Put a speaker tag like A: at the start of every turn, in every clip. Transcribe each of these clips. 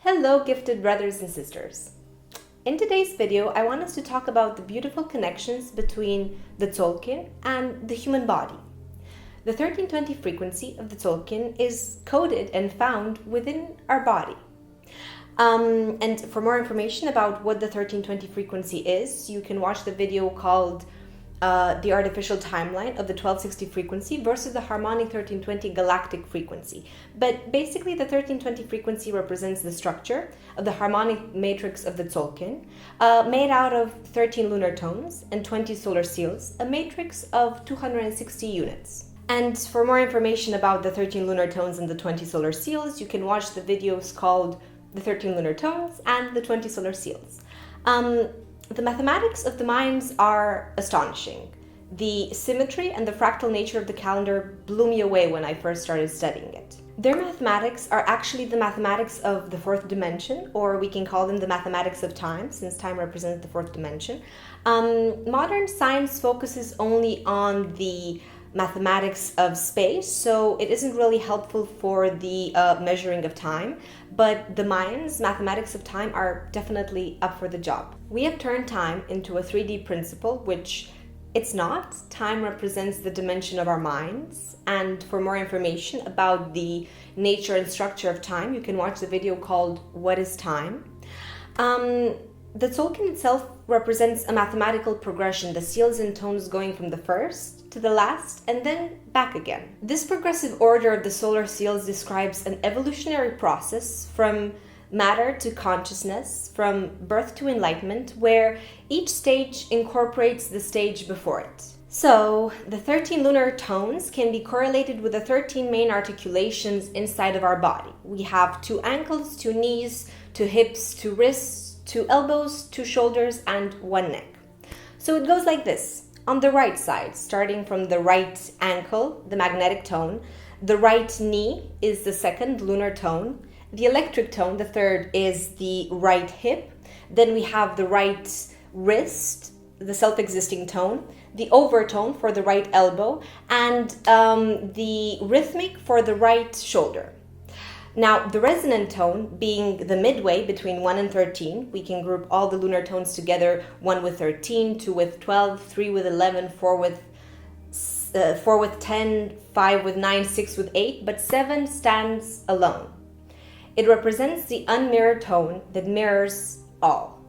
A: Hello, gifted brothers and sisters. In today's video, I want us to talk about the beautiful connections between the Tzolkin and the human body. The 1320 frequency of the Tzolkin is coded and found within our body. And for more information about what the 1320 frequency is, you can watch the video called The Artificial Timeline of the 1260 frequency versus the Harmonic 1320 galactic frequency. But basically, the 1320 frequency represents the structure of the Harmonic Matrix of the Tzolkin, made out of 13 lunar tones and 20 solar seals, a matrix of 260 units. And for more information about the 13 lunar tones and the 20 solar seals, you can watch the videos called The 13 Lunar Tones and the 20 Solar Seals. The mathematics of the Mayans are astonishing. The symmetry and the fractal nature of the calendar blew me away when I first started studying it. Their mathematics are actually the mathematics of the fourth dimension, or we can call them the mathematics of time, since time represents the fourth dimension. Modern science focuses only on the mathematics of space, so it isn't really helpful for the measuring of time, but the Mayans' mathematics of time are definitely up for the job. We have turned time into a 3D principle, which it's not. Time represents the dimension of our minds, and for more information about the nature and structure of time, you can watch the video called What is Time? The Tzolkin itself represents a mathematical progression, the seals and tones going from the first to the last and then back again. This progressive order of the solar seals describes an evolutionary process from matter to consciousness, from birth to enlightenment, where each stage incorporates the stage before it. So, the 13 lunar tones can be correlated with the 13 main articulations inside of our body. We have 2 ankles, 2 knees, 2 hips, 2 wrists, 2 elbows, 2 shoulders, and 1 neck. So it goes like this. On the right side, starting from the right ankle, the magnetic tone, the right knee is the second lunar tone, the electric tone, the third, is the right hip, then we have the right wrist, the self-existing tone, the overtone for the right elbow, and the rhythmic for the right shoulder. Now, the resonant tone, being the midway between 1 and 13, we can group all the lunar tones together, 1 with 13, 2 with 12, 3 with 11, 4 with 10, 5 with 9, 6 with 8, but 7 stands alone. It represents the unmirrored tone that mirrors all.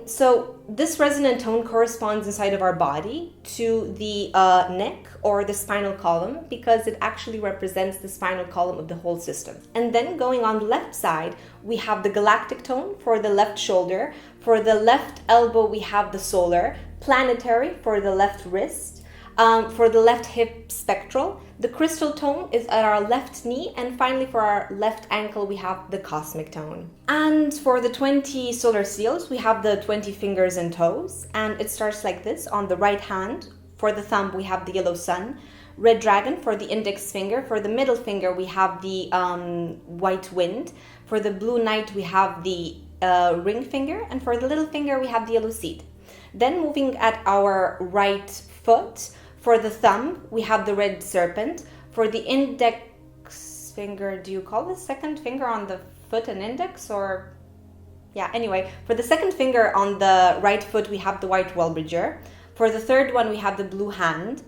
A: So this resonant tone corresponds inside of our body to the neck or the spinal column, because it actually represents the spinal column of the whole system. And then going on the left side, we have the galactic tone for the left shoulder. For the left elbow, we have the solar, planetary for the left wrist. For the left hip, spectral. The crystal tone is at our left knee, and finally for our left ankle we have the cosmic tone. And for the 20 solar seals we have the 20 fingers and toes, and it starts like this. On the right hand, for the thumb we have the yellow sun, red dragon for the index finger, for the middle finger we have the white wind, for the blue knight we have the ring finger, and for the little finger we have the yellow seed. Then moving at our right foot, for the thumb, we have the red serpent. For the index finger, do you call the second finger on the foot an index, or? Yeah, anyway, for the second finger on the right foot, we have the white Wellbridger. For the third one, we have the blue hand.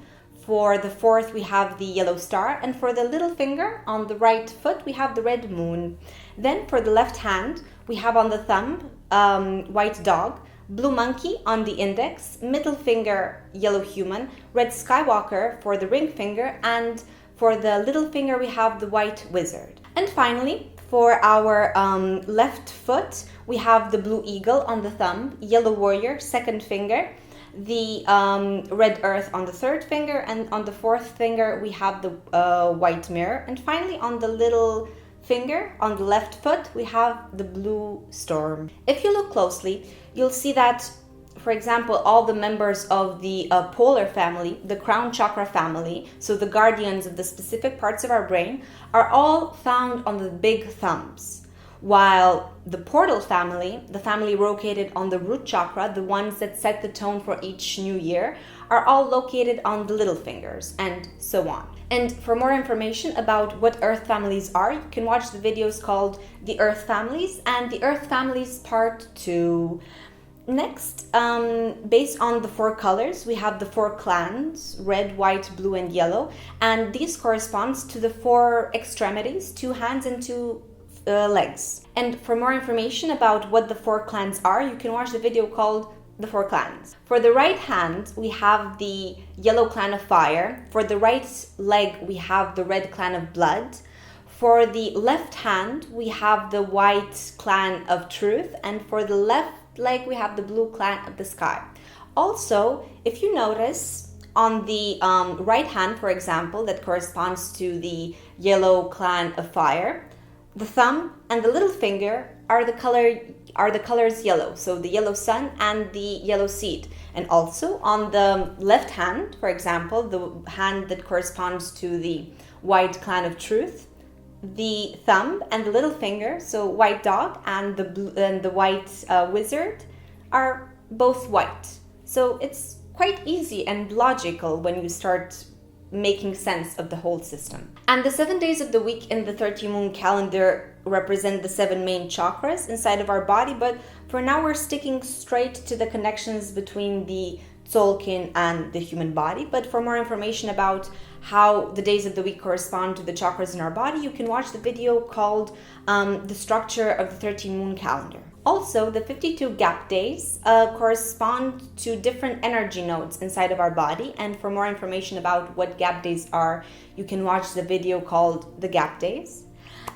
A: For the fourth, we have the yellow star. And for the little finger on the right foot, we have the red moon. Then for the left hand, we have on the thumb, white dog, blue monkey on the index, middle finger, yellow human, red skywalker for the ring finger, and for the little finger we have the white wizard. And finally, for our left foot, we have the blue eagle on the thumb, yellow warrior, second finger, the red earth on the third finger, and on the fourth finger we have the white mirror. And finally on the little finger on the left foot we have the blue storm. If you look closely, you'll see that, for example, all the members of the polar family, the crown chakra family, so the guardians of the specific parts of our brain, are all found on the big thumbs, while the portal family, the family located on the root chakra, the ones that set the tone for each new year, are all located on the little fingers, and so on. And for more information about what Earth families are, you can watch the videos called The Earth Families and The Earth Families Part 2. Next, based on the 4 colors, we have the 4 clans, red, white, blue, and yellow. And these corresponds to the 4 extremities, 2 hands and 2 legs. And for more information about what the 4 clans are, you can watch the video called The 4 Clans. For the right hand, we have the yellow clan of fire. For the right leg, we have the red clan of blood. For the left hand, we have the white clan of truth. And for the left leg, we have the blue clan of the sky. Also, if you notice, on the right hand, for example, that corresponds to the yellow clan of fire, the thumb and the little finger are the colors yellow, so the yellow sun and the yellow seed. And also on the left hand, for example, the hand that corresponds to the white clan of truth, the thumb and the little finger, so white dog and the white wizard, are both white. So it's quite easy and logical when you start making sense of the whole system. And the 7 days of the week in the 30 moon calendar represent the 7 main chakras inside of our body, but for now we're sticking straight to the connections between the Tzolkin and the human body. But for more information about how the days of the week correspond to the chakras in our body, you can watch the video called The Structure of the 13 Moon Calendar. Also, the 52 gap days correspond to different energy nodes inside of our body. And for more information about what gap days are, you can watch the video called The Gap Days.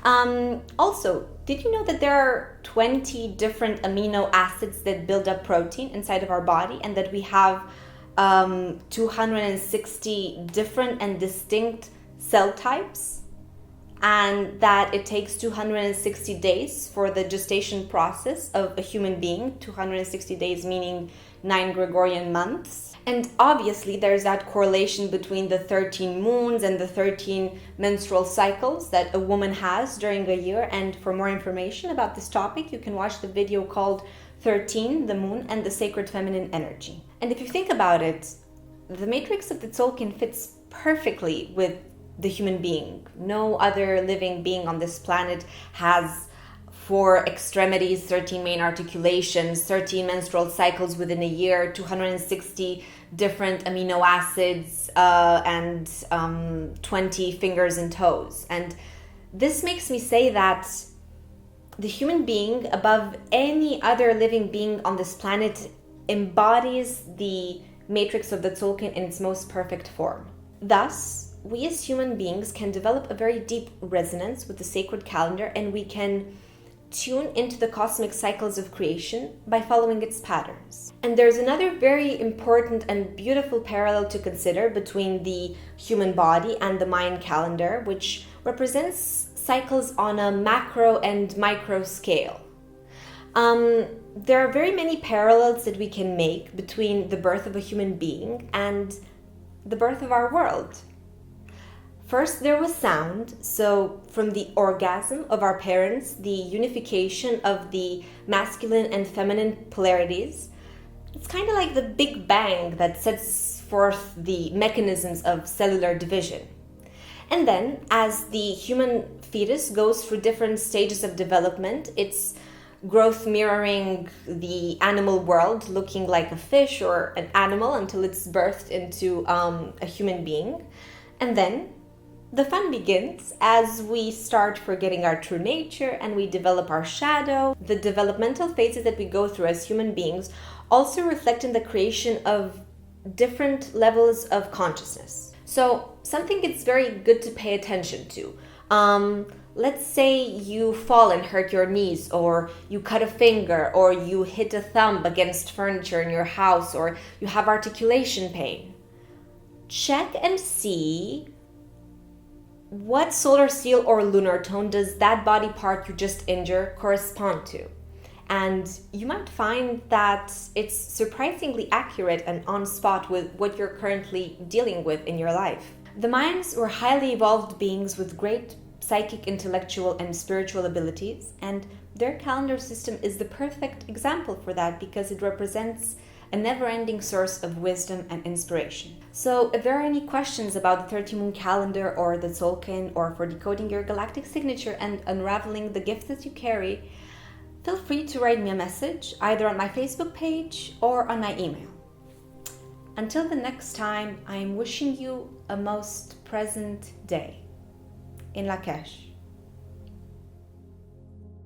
A: Also, did you know that there are 20 different amino acids that build up protein inside of our body, and that we have 260 different and distinct cell types, and that it takes 260 days for the gestation process of a human being, 260 days meaning 9 Gregorian months. And obviously there's that correlation between the 13 moons and the 13 menstrual cycles that a woman has during a year. And for more information about this topic, you can watch the video called 13, the moon and the sacred feminine energy. And if you think about it, the matrix of the Tzolkin fits perfectly with the human being. No other living being on this planet has 4 extremities, 13 main articulations, 13 menstrual cycles within a year, 260 different amino acids, and 20 fingers and toes. And this makes me say that the human being, above any other living being on this planet, embodies the matrix of the Tzolkin in its most perfect form. Thus, we as human beings can develop a very deep resonance with the sacred calendar, and we can tune into the cosmic cycles of creation by following its patterns. And there's another very important and beautiful parallel to consider between the human body and the Mayan calendar, which represents cycles on a macro and micro scale. There are very many parallels that we can make between the birth of a human being and the birth of our world. First, there was sound, so from the orgasm of our parents, the unification of the masculine and feminine polarities, it's kind of like the Big Bang that sets forth the mechanisms of cellular division. And then, as the human fetus goes through different stages of development, its growth mirroring the animal world, looking like a fish or an animal until it's birthed into a human being. And then the fun begins as we start forgetting our true nature and we develop our shadow. The developmental phases that we go through as human beings also reflect in the creation of different levels of consciousness. So something it's very good to pay attention to. Let's say you fall and hurt your knees, or you cut a finger, or you hit a thumb against furniture in your house, or you have articulation pain. Check and see what solar seal or lunar tone does that body part you just injured correspond to. And you might find that it's surprisingly accurate and on spot with what you're currently dealing with in your life. The Mayans were highly evolved beings with great psychic, intellectual, and spiritual abilities, and their calendar system is the perfect example for that because it represents a never-ending source of wisdom and inspiration. So if there are any questions about the 30 moon calendar or the Tzolkin, or for decoding your galactic signature and unraveling the gifts that you carry, feel free to write me a message either on my Facebook page or on my email. Until the next time, I am wishing you a most present day. In Lak'Ech.